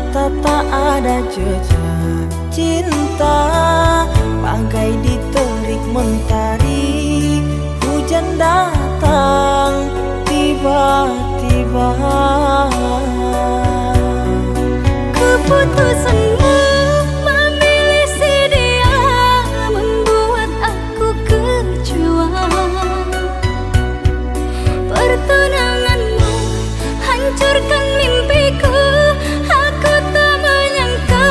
mata tak ada jejak cinta, bagai diterik mentari. Hujan datang tiba-tiba. Keputusanmu memilih si dia membuat aku kecewa. Pertunanganmu hancurkan mimpiku. Aku tak menyangka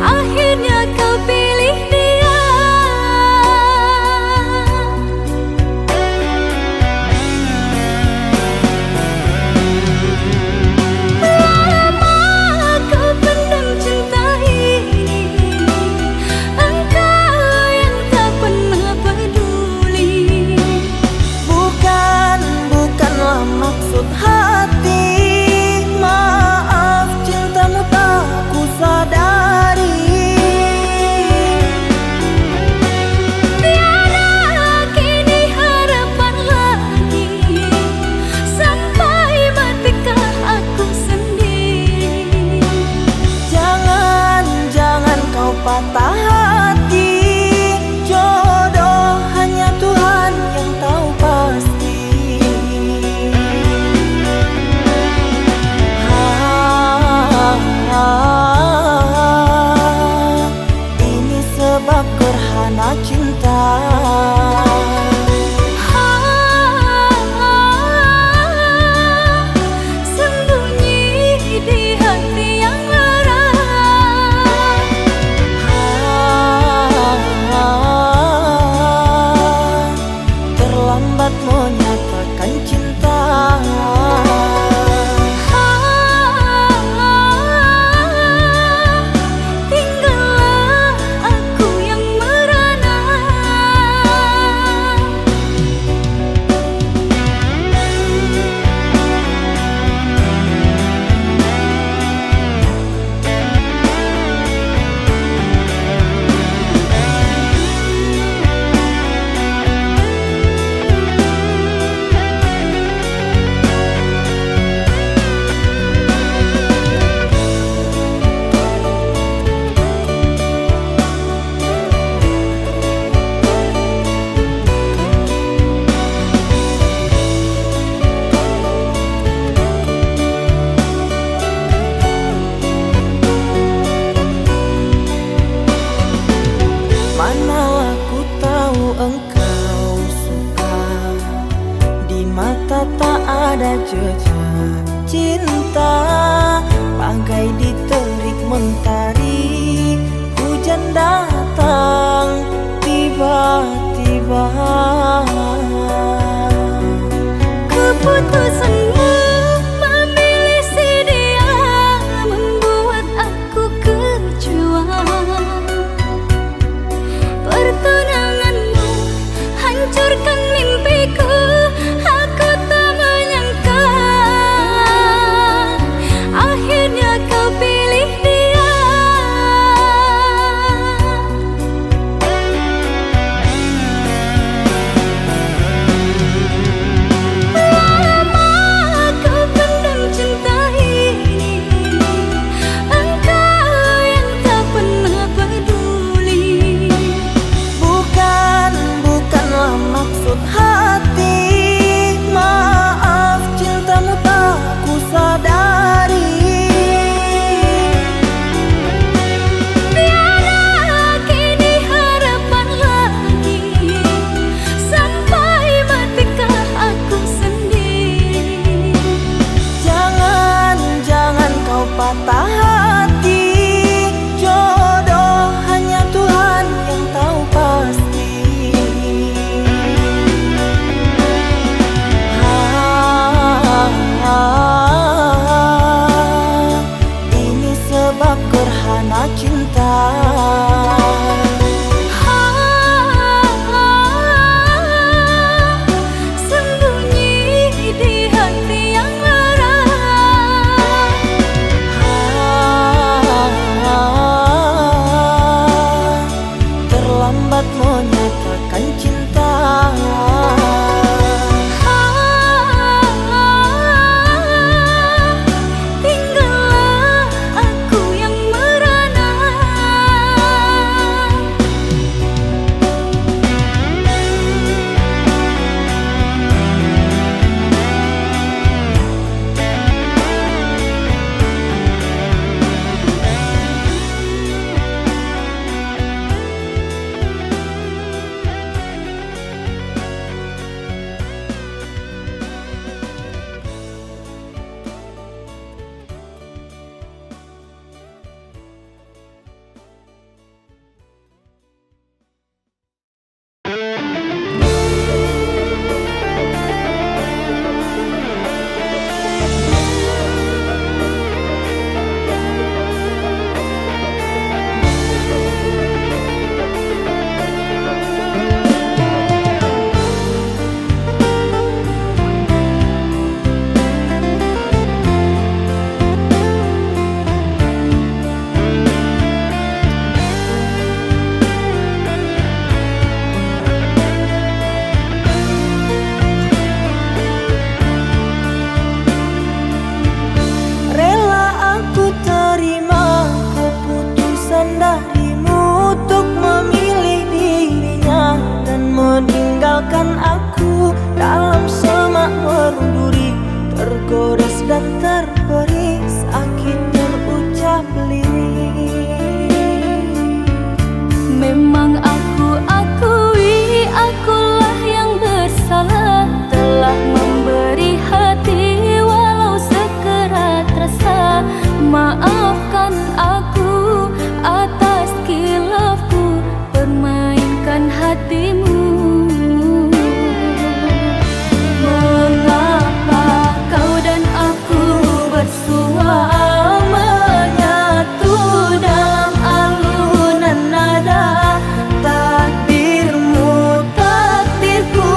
akhirnya kau pilih dia. Lama kau pendam cinta ini, engkau yang tak pernah peduli. Bukanlah maksud hati, maaf cintamu tak ku sadari. Tiada kini harapan lagi, sampai matikah aku sendiri. Jangan kau patah hati, jodoh hanya Tuhan yang tahu pasti. Ini sebab gerhana cinta. Sembunyi di hati yang lara. Terlambat menyatakan cinta. Tinggallah aku yang merana. Manalah ku tahu engkau suka, di mata tak ada jejak cinta, bagai diterik mentari. Hujan datang tiba-tiba. Keputusanmu memilih si dia membuat aku kecewa. Pertunanganmu hancurkan mimpiku. Aku tak menyangka akhirnya kau pilih dia. Lama kau pendam cinta ini, engkau yang tak pernah peduli. Bukanlah maksud hati, maaf cintamu tak ku sadari. Tiada kini harapan lagi, sampai matikah aku sendiri. Jangan kau patah hati, jodoh hanya Tuhan yang tahu pasti. Ini sebab gerhana cinta. Sembunyi di hati yang lara. rasa. Maafkan aku atas khilafku, permainkan hatimu. Mengapa kau dan aku bersua menyatu dalam alunan nada? Takdirmu, takdirku,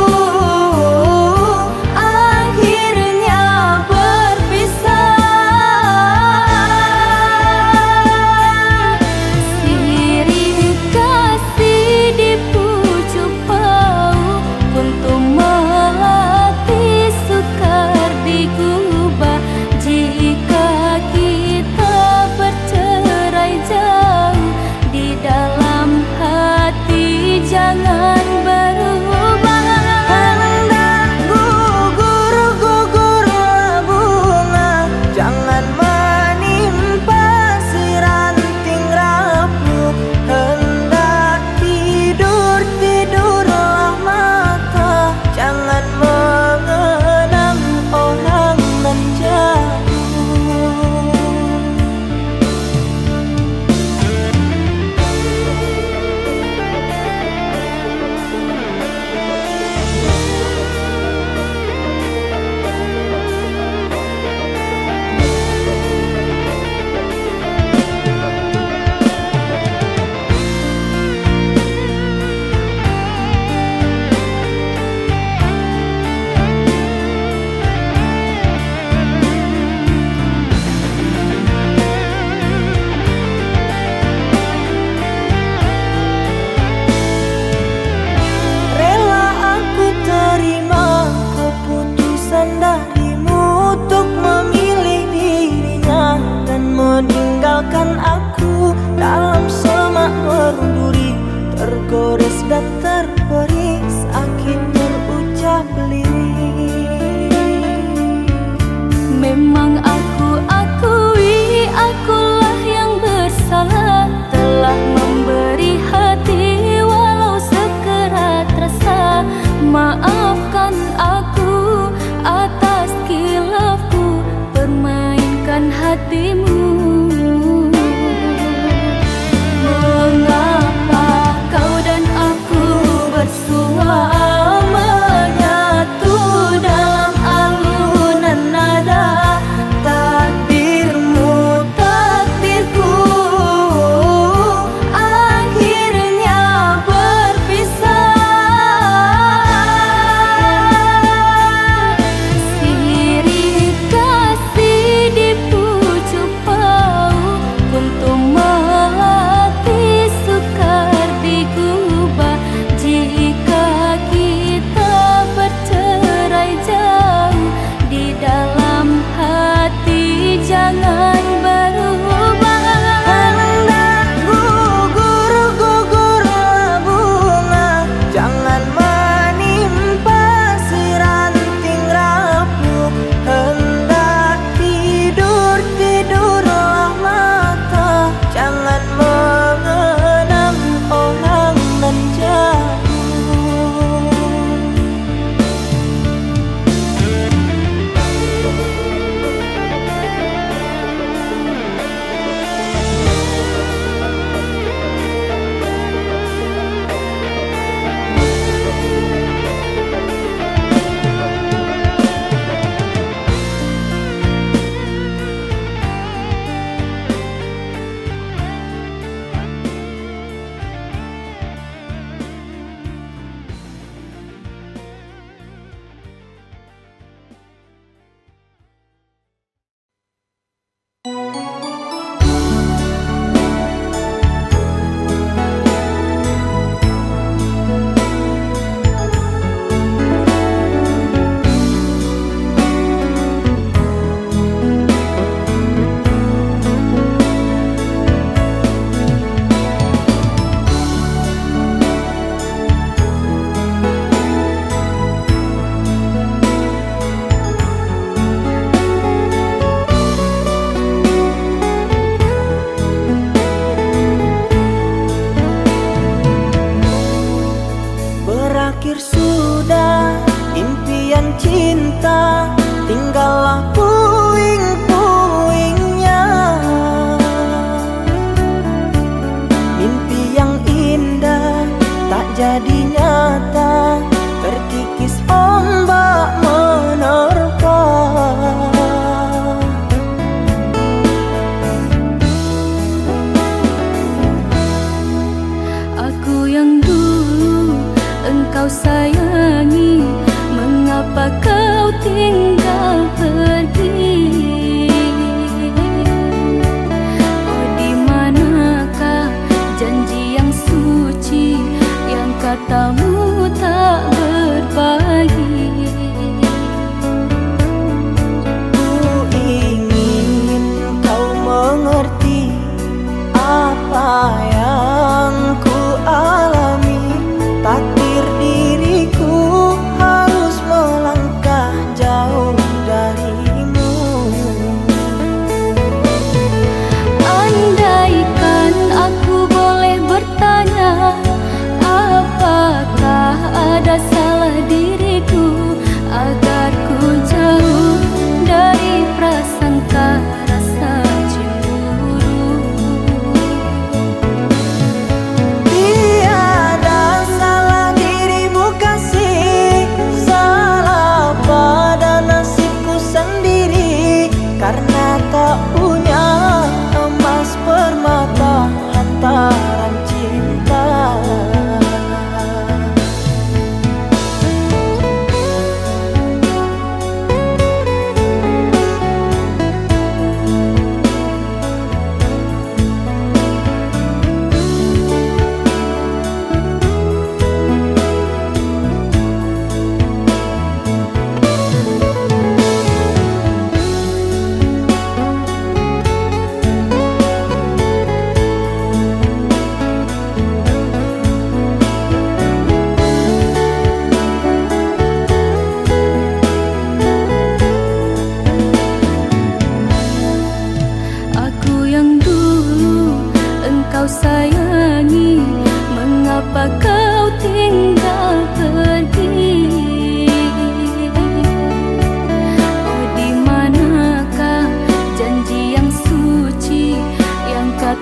akhirnya berpisah. Sirih kasih di pucuk bau, untuk melatih sukar digubah. Jika kita bercerai jauh, di dalam hati jangan berubah. Hendak gugur-gugurlah bunga, jangan menimpa si ranting rapuh. Hendak tidur-tidurlah mata, jangan mengenang orang nan jauh. Rela aku terima keputusan darimu untuk memilih dirinya dan meninggalkan aku dalam semak berduri, tergores dan terberi sakit terucap lirik. Memang aku akui akulah yang bersalah, telah memberi hati walau sekerat rasa. Maafkan aku atas khilafku, permainkan hatimu. Mengapa kau dan aku bersua menyatu dalam alunan nada? Takdirmu, takdirku, akhirnya berpisah. Sirih kasih di pucuk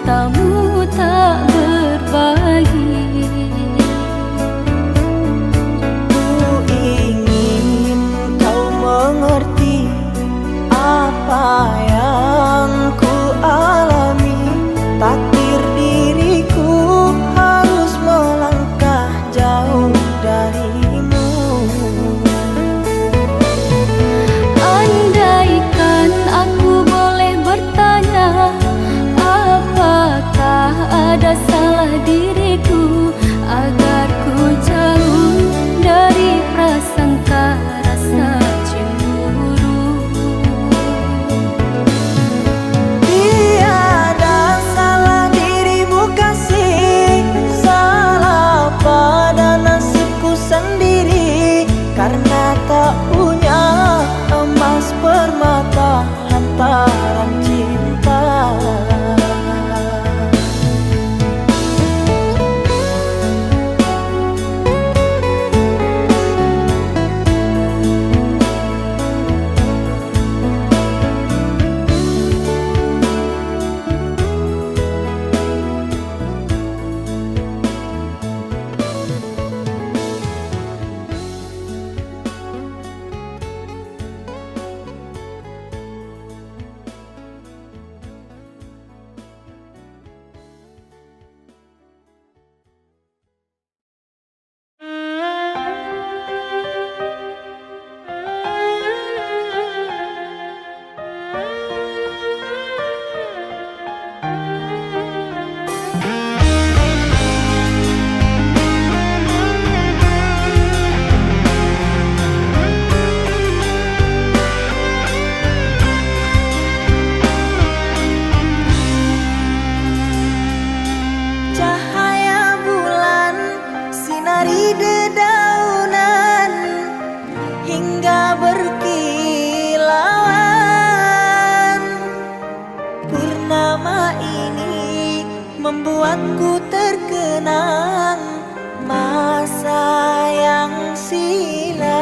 tamu tak berbagi. Ku ingin kau mengerti apa yang ku alami. Takdir diriku harus melangkah jauh darimu. Andaikan aku boleh bertanya, apakah ada salah diriku agar ku jauh dari prasangka rasa cemburu. Tiada salah dirimu kasih, salah pada nasibku sendiri. Karena tak punya emas permata lantaran cinta. Cahaya bulan sinari dedaunan hingga berkilauan. Purnama ini membuatku terkenang masa yang silam.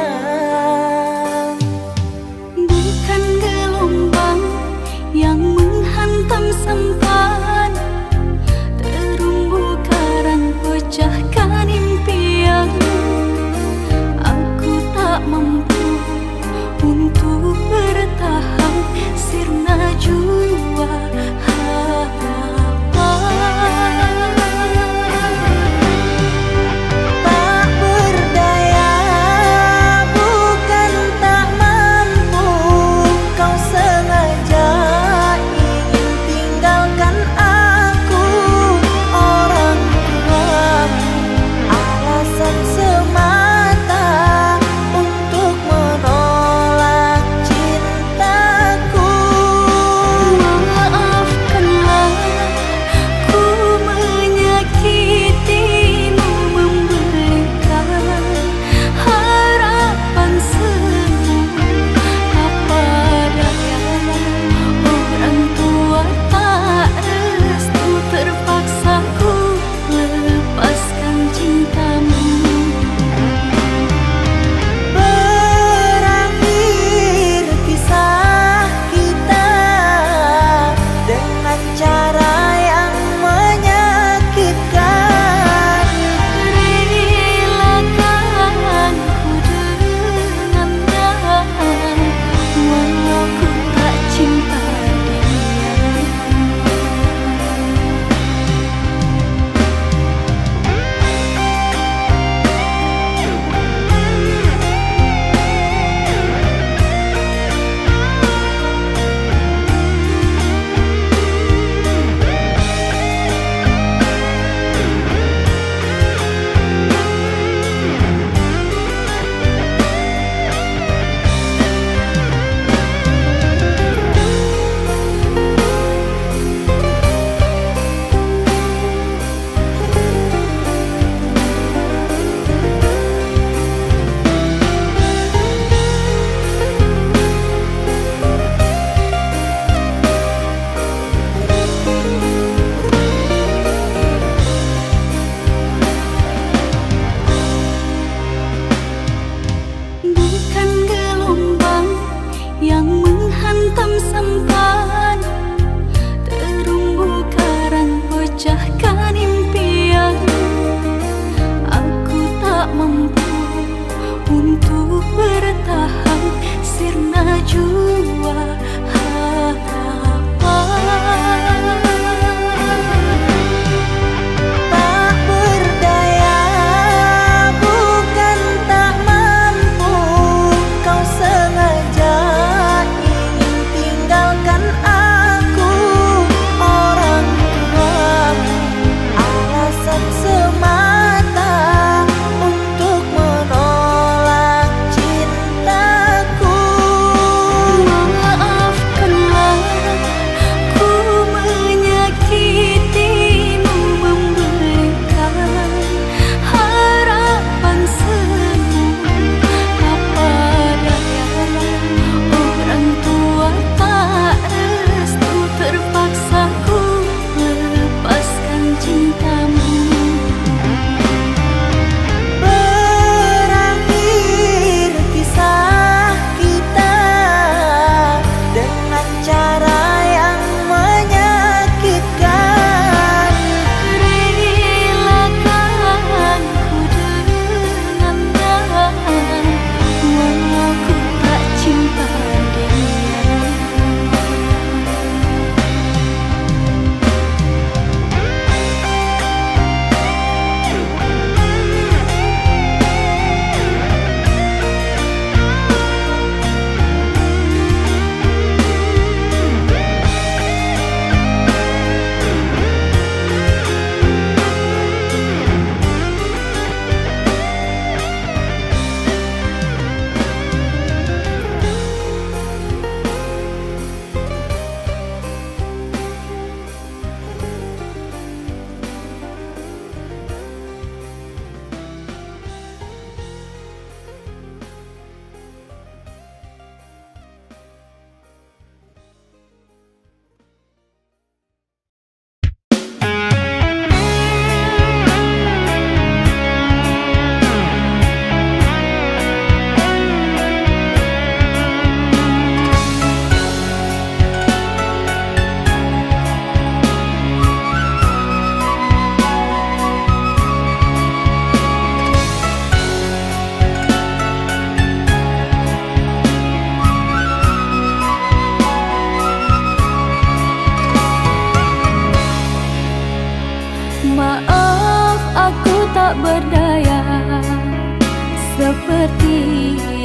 Bukan gelombang yang menghantam sampan, terumbu karang pecahkan impian. Aku tak mampu untuk bertahan sirna jua harapan. Tak berdaya, bukan tak mampu. Kau sengaja ingin tinggalkan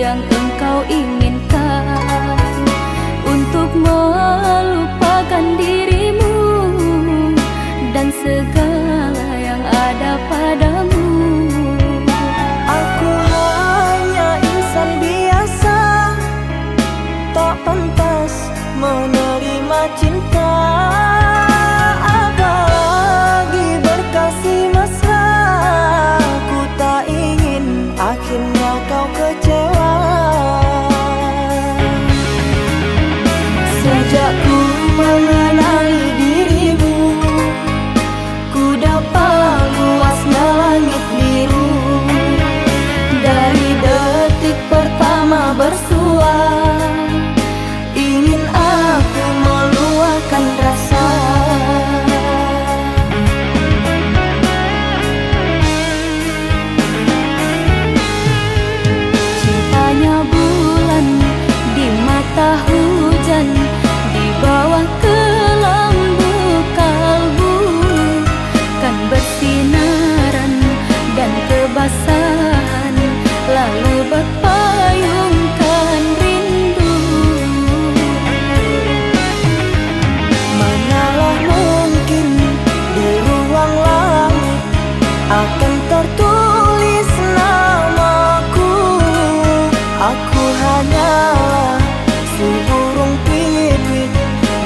yang engkau inginkan, untuk melupakan dirimu dan segala yang ada padamu. Aku hanya insan biasa, tak pantas menerima cinta. Apalagi berkasih mesra, ku tak ingin akhirnya kau kecewa. Sejak ku mengenali dirimu, ku dapat luasnya langit biru. Dari detik pertama bersua, ingin aku meluahkan rasa. Cintanya bulan di mata hujan, di bawah kelambu kalbu, kan bersinaran dan kebasahan, lalu berpayungkan rindu. Manalah mungkin di ruang langit akan tertulis namaku. Aku hanyalah seburung pipit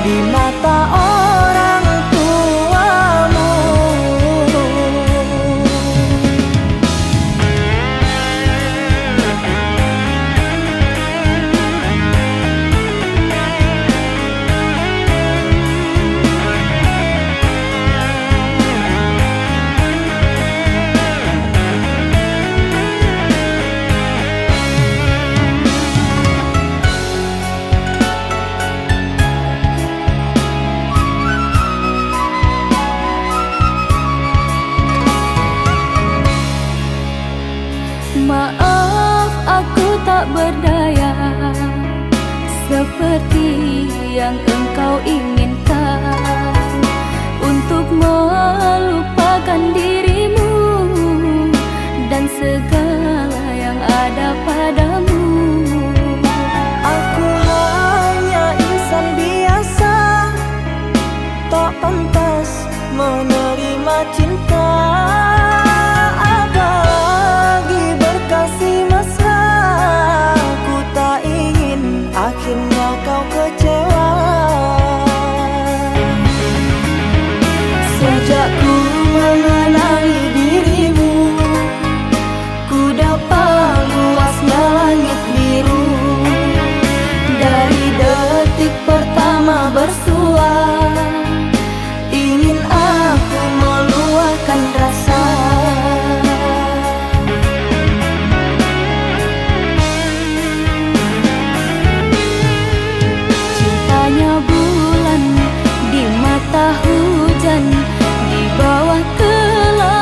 di mata orang tuamu. Maaf, aku tak berdaya seperti yang engkau inginkan, untuk melupakan dirimu dan segala yang ada padamu. Aku hanya insan biasa, tak pantas menerima cinta. Apalagi berkasih mesra, ku tak ingin akhirnya kau kecewa. Sejak ku mengenali dirimu, ku dapat luasnya langit biru. Dari detik pertama bersua, ingin aku meluahkan rasa. Cintanya bulan di mata hujan, di bawah kelambu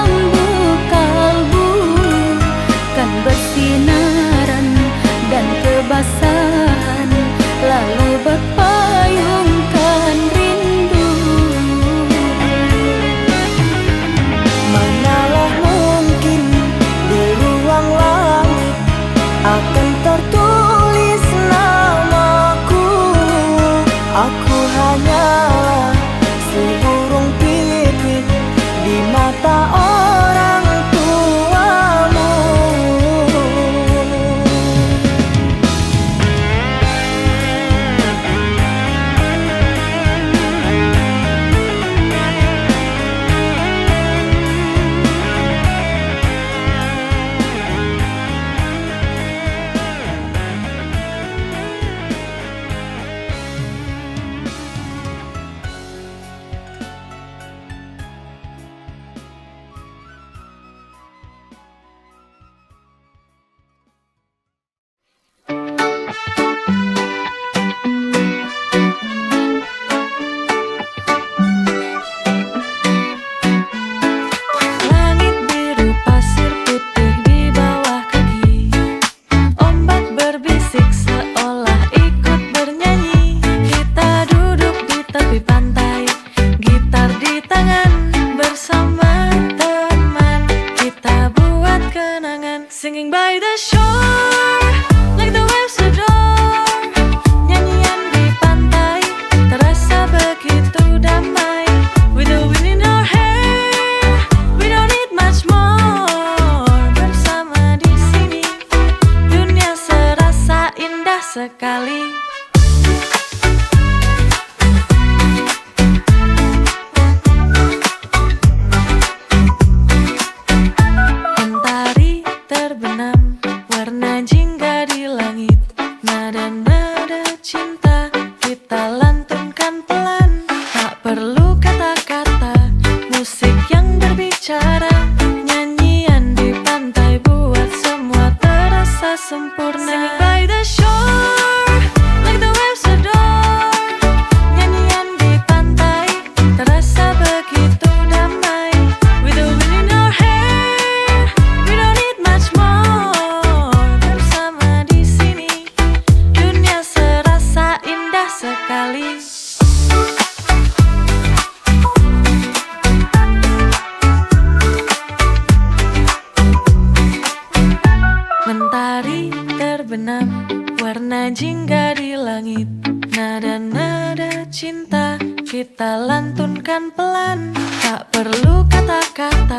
kita lantunkan pelan. Tak perlu kata-kata,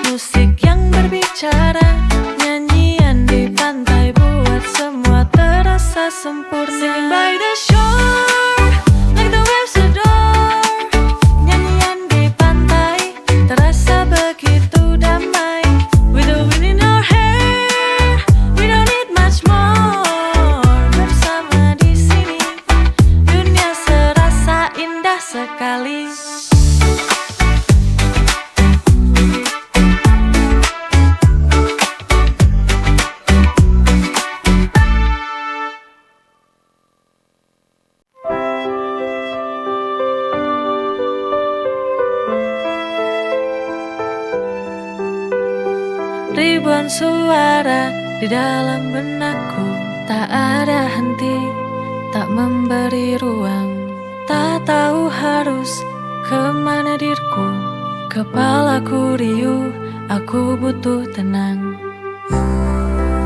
musik yang berbicara. Nyanyian di pantai buat semua terasa sempurna. Sitting by the shore, like the waves adore. Nyanyian di pantai terasa begitu damai. With the wind in our hair, we don't need much more. Bersama di sini, dunia serasa indah sekali. Ribuan suara di dalam benakku, tak ada henti, tak memberi ruang. Tak tahu harus kemana diriku, kepalaku riuh, aku butuh tenang.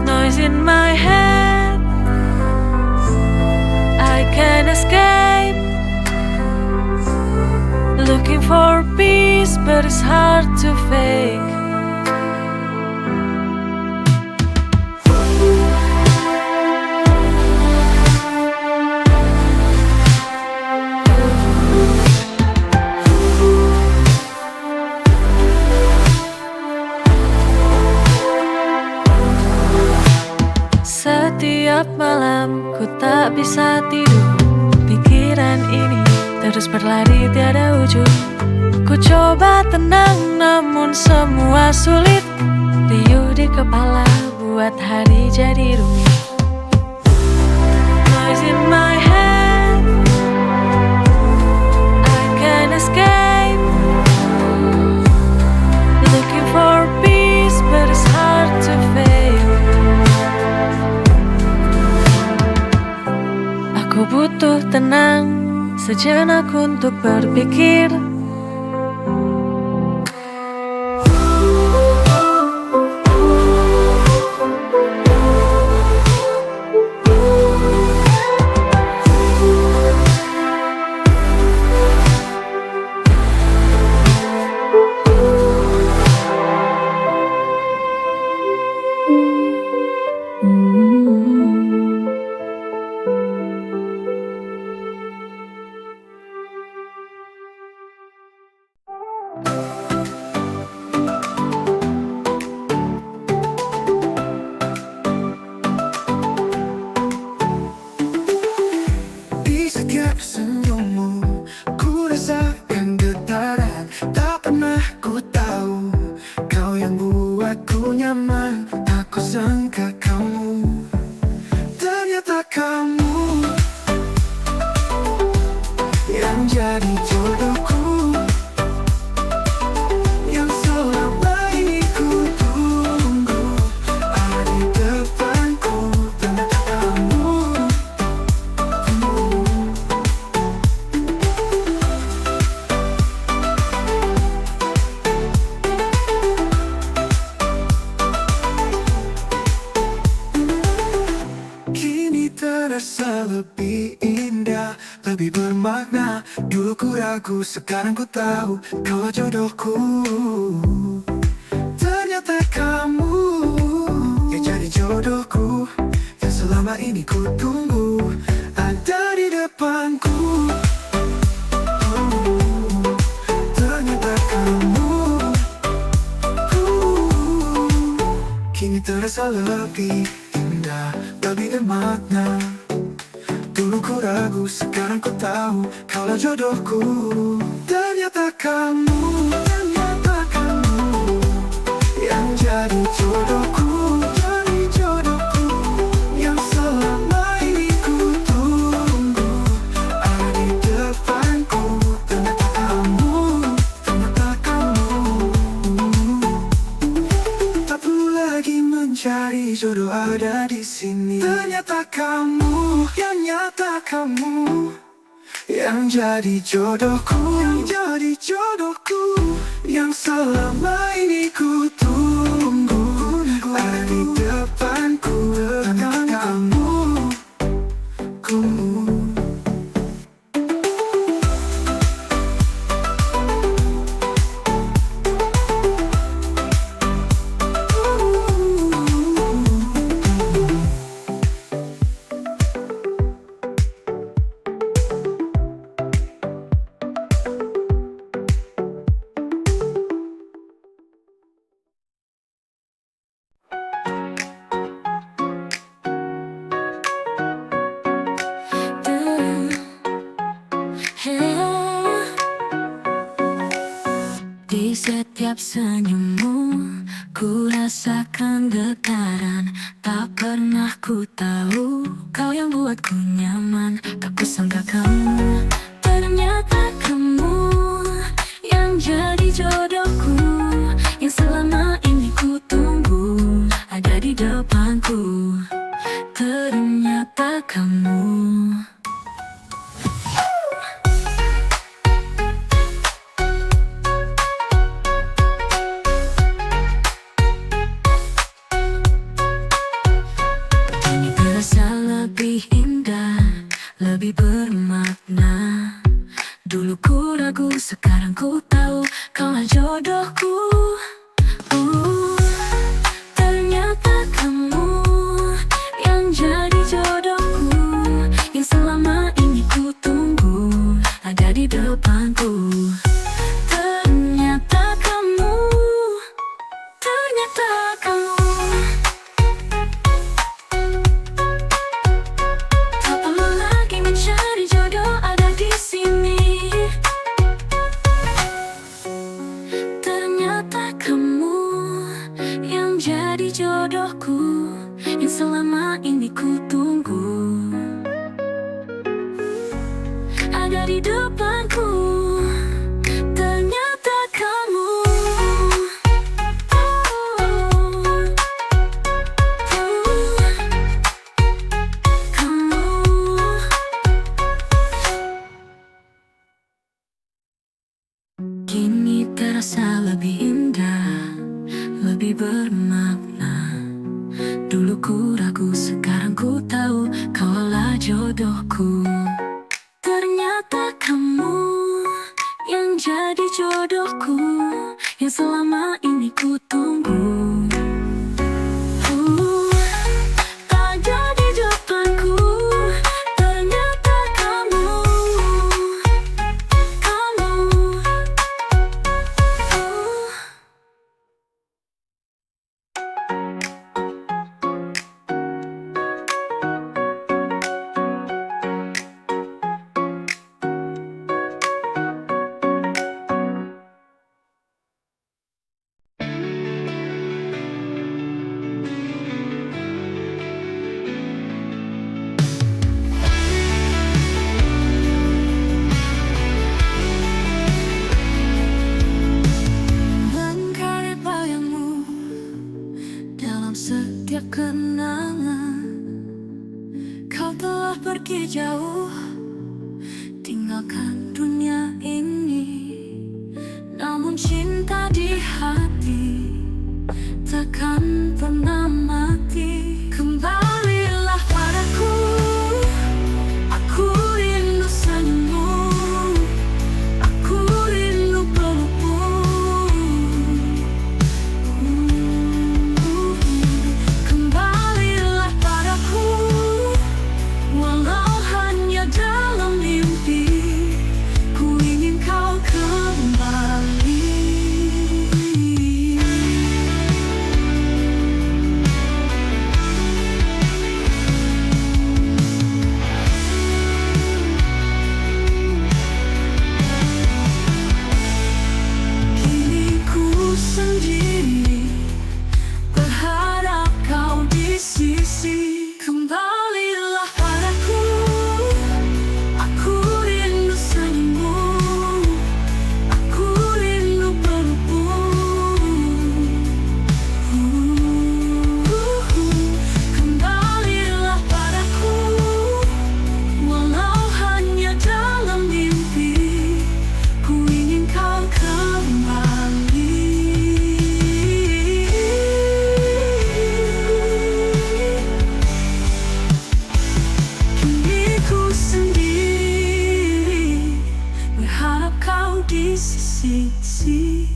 Noise in my head, I can't escape. Looking for peace, but it's hard to fake. Setiap malam ku tak bisa tidur, pikiran ini terus berlari tiada ujung. Ku coba tenang namun semua sulit, riuh di kepala buat hari jadi rumit. Noise in my head, I can't escape. Looking for peace but it's hard to fake. Aku butuh tenang sejenak untuk berpikir. Sekarang ku tahu kau jodohku. Ternyata kamu yang jadi jodohku, yang selama ini ku tunggu ada di depanku. Ternyata kamu kini terasa lebih indah, lebih bermakna. Dulu ku ragu, sekarang ku tahu kaulah jodohku. Ternyata kamu yang jadi jodohku, yang selama ini ku tunggu ada di depanku. Ternyata kamu tak perlu lagi mencari jodoh, ada di sini. Ternyata kamu yang jadi jodohku, yang selama ini ku tunggu ada di depanku. Ternyata kamu setiap senyummu, ku rasakan getaran. Tak pernah ku tahu kau yang buatku nyaman. Tak kusangka kamu, ternyata kamu yang jadi jodohku, yang selama ini ku tunggu ada di depanku. Ternyata kamu. Ini terasa lebih indah, lebih bermakna. Dulu ku ragu, sekarang ku tahu kaulah jodohku. Ternyata kamu yang jadi jodohku, yang selama ini ku tunggu ada di depanku. Ternyata kamu, ternyata kamu. Tak perlu lagi mencari jodoh, ada di sini. Ternyata kamu yang jadi jodohku, yang selama ini ku tunggu ada di depanku. Ternyata kamu. Kamu. Kini terasa lebih indah, lebih bermakna. Dulu ku ragu, sekarang ku tahu kaulah jodohku. Ternyata kamu yang jadi jodohku, yang selama ini ku tunggu. Ada di depanku. Ternyata kamu. Kamu. Mengkaret bayangmu dalam setiap kenangan. Kau telah pergi jauh, tinggalkan dunia ini. Namun cinta di hati takkan pernah mati. Kembalilah padaku, aku rindu senyummu, aku rindu pelukmu. Kembalilah padaku, walau hanya dalam mimpi. Ku ingin kau kembali. Kini ku sendiri, berharap kau di sisi. Kembalilah padaku, aku rindu senyummu, aku rindu pelukmu. Kembalilah padaku, walau hanya dalam mimpi. Ku ingin kau kembali. Kini ku sendiri, berharap kau di sisi.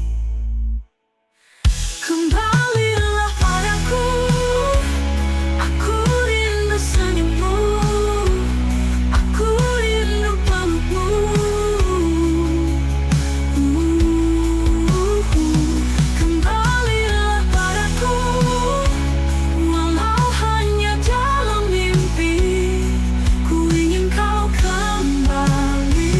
Kembalilah padaku, aku rindu senyummu, aku rindu pelukmu. Kembalilah padaku, walau hanya dalam mimpi. Ku ingin kau kembali.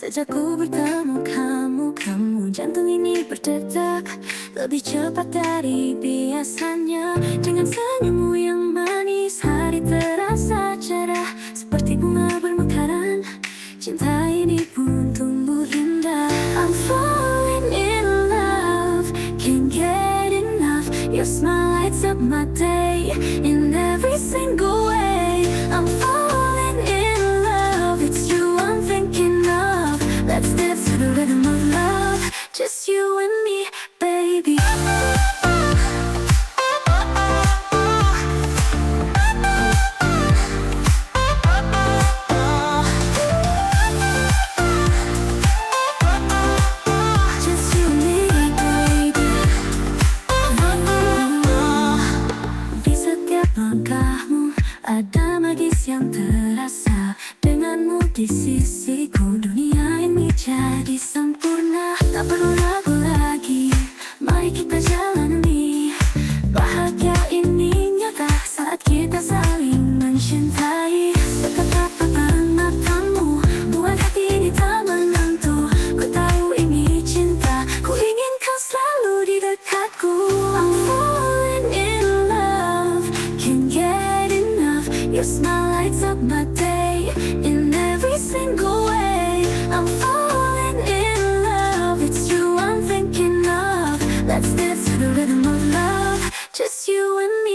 Sejak ku bertemu kamu jantung ini berdetak lebih cepat dari biasanya. Dengan senyummu yang manis, hari terasa cerah seperti bunga bermekaran. Cinta ini pun tumbuh indah. I'm falling in love, can't get enough. Your smile lights up my day in every single way. I'm falling in love, it's you I'm thinking of. Let's dance to the rhythm of love, just you and me, baby. Just you and me, baby. Di setiap langkahmu ada magis yang terasa. Denganmu di sisiku, dunia ini jadi sempurna. Tak perlu ragu lagi, mari kita jalani. Bahagia ini nyata saat kita saling mencintai. Kata-kata matamu buat hati ini tak menentu. Ku tahu ini cinta, ku ingin kau selalu di dekatku. I'm falling in love, can't get enough. Your smile lights up my day in every single way. I'm falling in love, it's you I'm thinking of. Let's dance to the rhythm of love, just you and me.